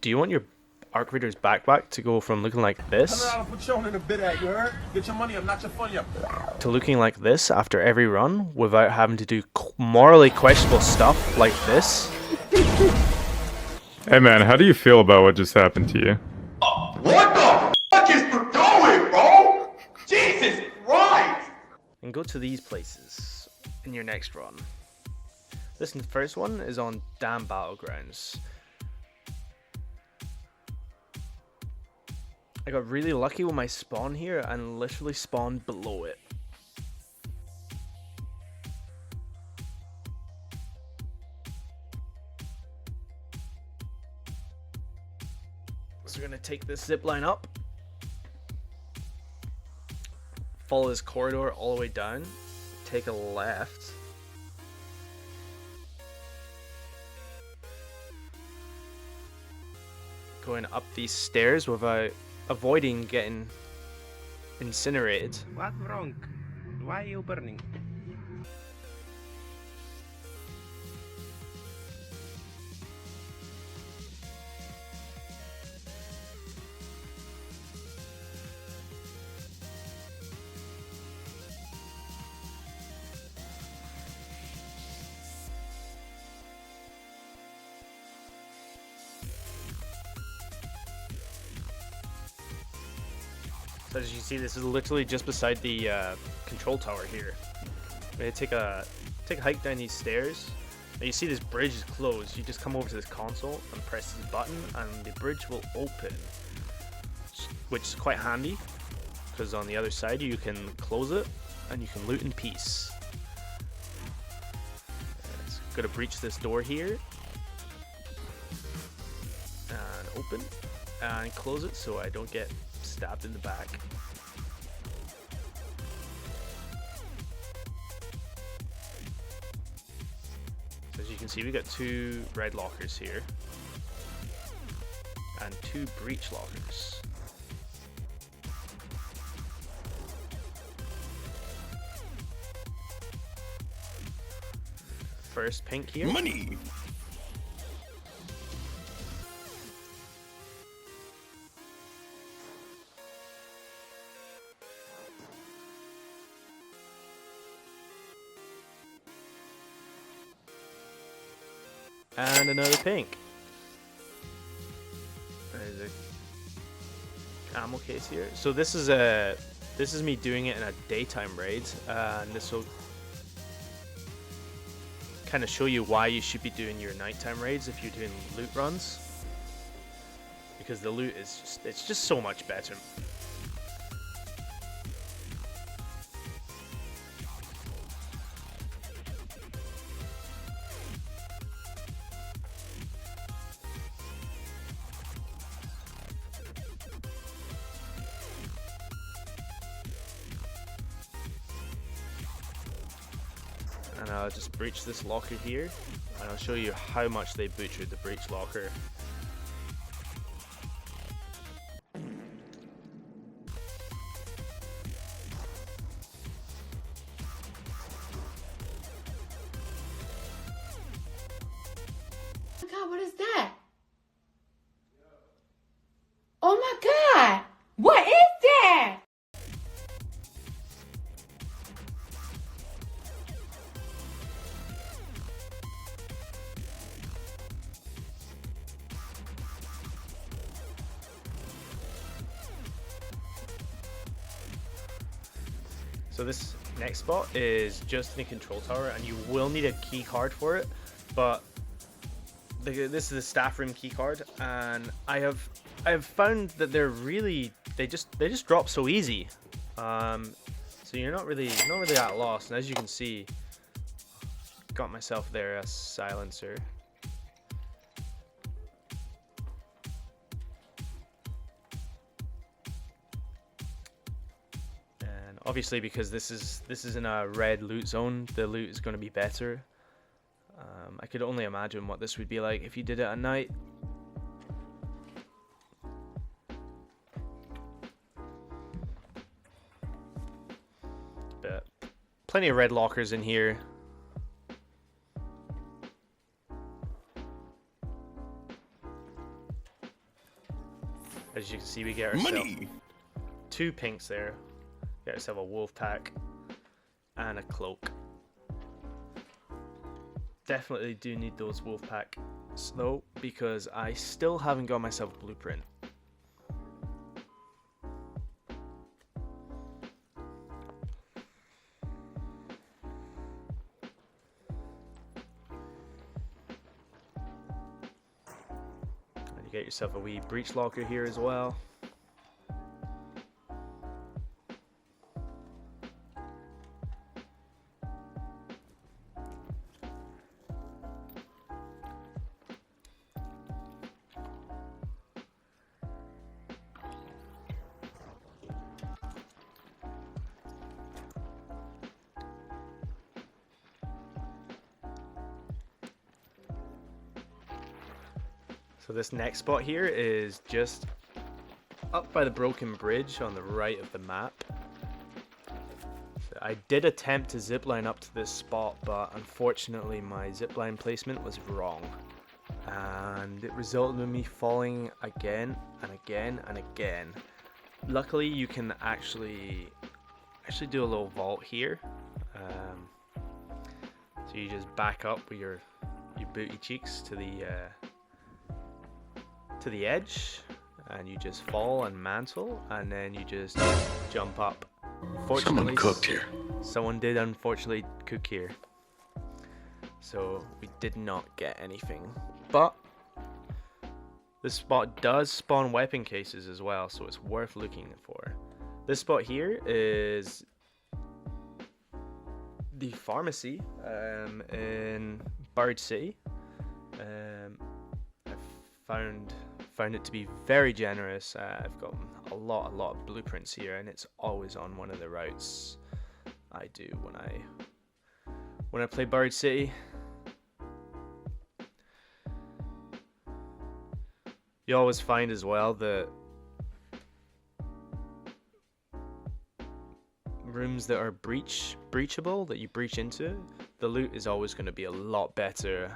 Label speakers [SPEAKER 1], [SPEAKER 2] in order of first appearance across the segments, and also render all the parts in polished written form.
[SPEAKER 1] Do you want your Arc Raiders backpack to go from looking like this to looking like this after every run without having to do morally questionable stuff like this?
[SPEAKER 2] Hey man, how do you feel about what just happened to you?
[SPEAKER 3] What the fuck is you doing, bro? Jesus Christ!
[SPEAKER 1] And go to these places in your next run. This first one is on damn Battlegrounds. I got really lucky with my spawn here and literally spawned below it. So we're gonna take this zip line up, follow this corridor all the way down, take a left, going up these stairs without avoiding getting incinerated.
[SPEAKER 4] What's wrong? Why are you burning?
[SPEAKER 1] So as you see, this is literally just beside the control tower here. I'm gonna take a hike down these stairs. Now you see this bridge is closed. You just come over to this console and press this button, and the bridge will open, which is quite handy because on the other side you can close it and you can loot in peace. It's gonna breach this door here and open and close it so I don't get stabbed in the back. So as you can see, we got 2 red lockers here and 2 breach lockers. First pink here.
[SPEAKER 3] Money!
[SPEAKER 1] And another pink. There's a ammo case here. So this is me doing it in a daytime raid, and this will kind of show you why you should be doing your nighttime raids if you're doing loot runs, because the loot is it's just so much better. And I'll just breach this locker here, and I'll show you how much they butchered the breach locker.
[SPEAKER 5] Oh my god, what is that? Oh my god! What is that?
[SPEAKER 1] So this next spot is just in the control tower, and you will need a key card for it, but this is the staff room key card, and I have found that they just drop so easy, so you're not really at loss. And as you can see, got myself there a silencer. Obviously, because this is in a red loot zone, the loot is going to be better. I could only imagine what this would be like if you did it at night. But plenty of red lockers in here. As you can see, we get ourselves 2 pinks there. Get ourselves a wolf pack and a cloak. Definitely do need those wolf packs though, because I still haven't got myself a blueprint. And you get yourself a wee breach locker here as well. So this next spot here is just up by the broken bridge on the right of the map. So I did attempt to zipline up to this spot, but unfortunately my zipline placement was wrong. And it resulted in me falling again and again and again. Luckily you can actually do a little vault here. So you just back up with your booty cheeks to the edge, and you just fall and mantle, and then you just jump up.
[SPEAKER 3] Someone cooked here.
[SPEAKER 1] Someone did unfortunately cook here, so we did not get anything. But this spot does spawn weapon cases as well, so it's worth looking for. This spot here is the pharmacy in Bird City. I found it to be very generous. I've got a lot of blueprints here, and it's always on one of the routes I do when I play Bird City. You always find as well that rooms that are breachable, that you breach into, the loot is always going to be a lot better.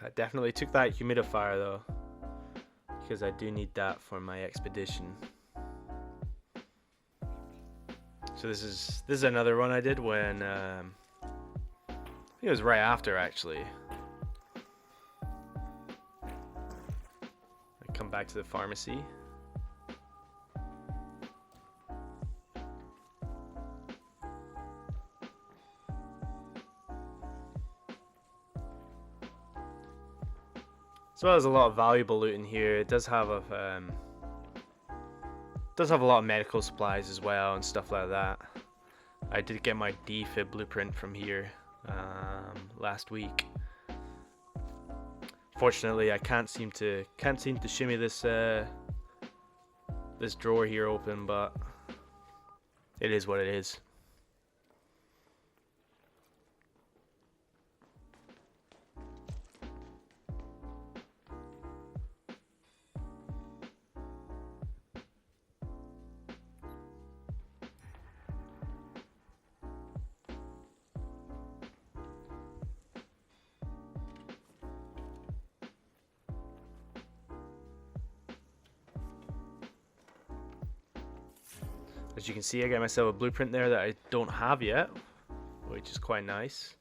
[SPEAKER 1] I definitely took that humidifier though, because I do need that for my expedition. So this is another run I did when I think it was right after actually. I come back to the pharmacy. As well as a lot of valuable loot in here. It does have a lot of medical supplies as well and stuff like that. I did get my defib blueprint from here last week. Fortunately, I can't seem to shimmy this this drawer here open, but it is what it is. As you can see, I got myself a blueprint there that I don't have yet, which is quite nice.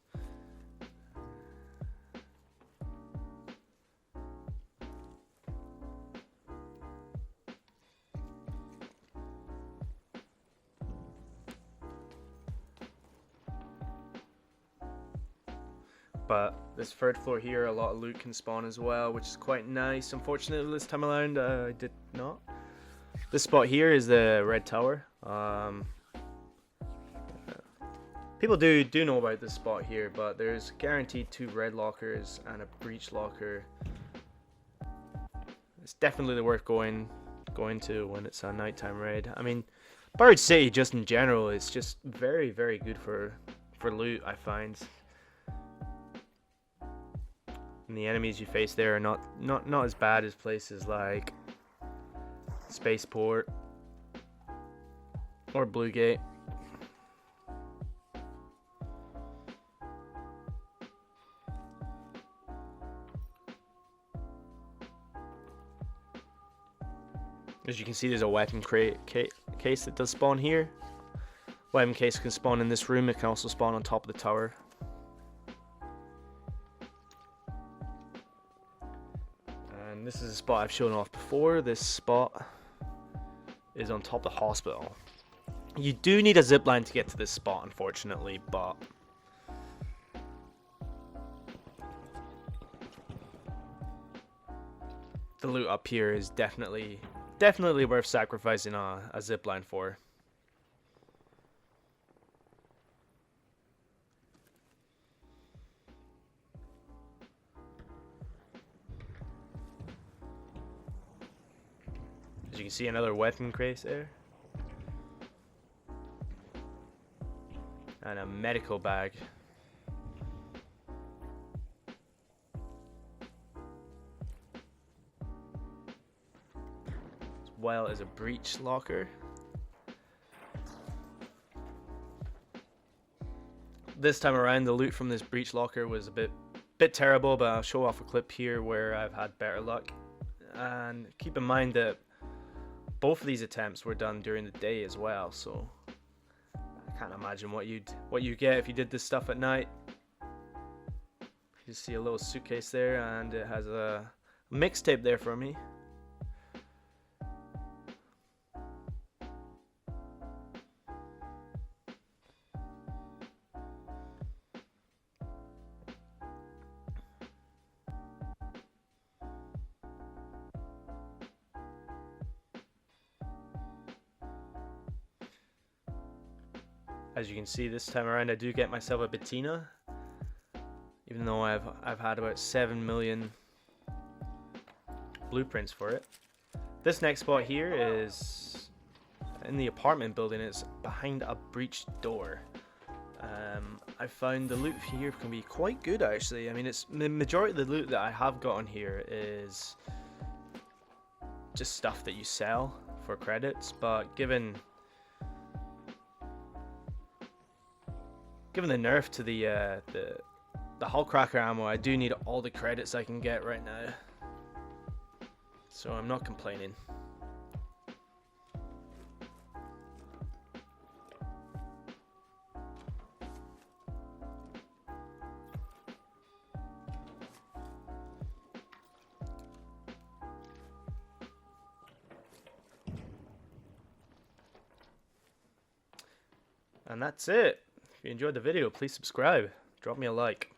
[SPEAKER 1] But this third floor here, a lot of loot can spawn as well, which is quite nice. Unfortunately, this time around, I did not. This spot here is the red tower. People do know about this spot here, but there's guaranteed 2 red lockers and a breach locker. It's definitely worth going to when it's a nighttime raid. I mean, Barrage City just in general is just very, very good for loot, I find. And the enemies you face there are not as bad as places like Spaceport or Bluegate. As you can see, there's a weapon case that does spawn here. Weapon case can spawn in this room. It can also spawn on top of the tower. And this is a spot I've shown off before. This spot is on top of the hospital. You do need a zipline to get to this spot, unfortunately, but the loot up here is definitely worth sacrificing a zipline for. As you can see, another weapon case there. And a medical bag. As well as a breach locker. This time around, the loot from this breach locker was a bit terrible, but I'll show off a clip here where I've had better luck. And keep in mind that both of these attempts were done during the day as well, so I can't imagine what you get if you did this stuff at night. You see a little suitcase there, and it has a mixtape there for me. As you can see, this time around I do get myself a patina, even though I've had about 7 million blueprints for it. This next spot here is in the apartment building. It's behind a breached door. I found the loot here can be quite good, actually. I mean, it's the majority of the loot that I have gotten here is just stuff that you sell for credits, but given the nerf to the hull cracker ammo, I do need all the credits I can get right now, so I'm not complaining. And that's it. If you enjoyed the video, please subscribe. Drop me a like.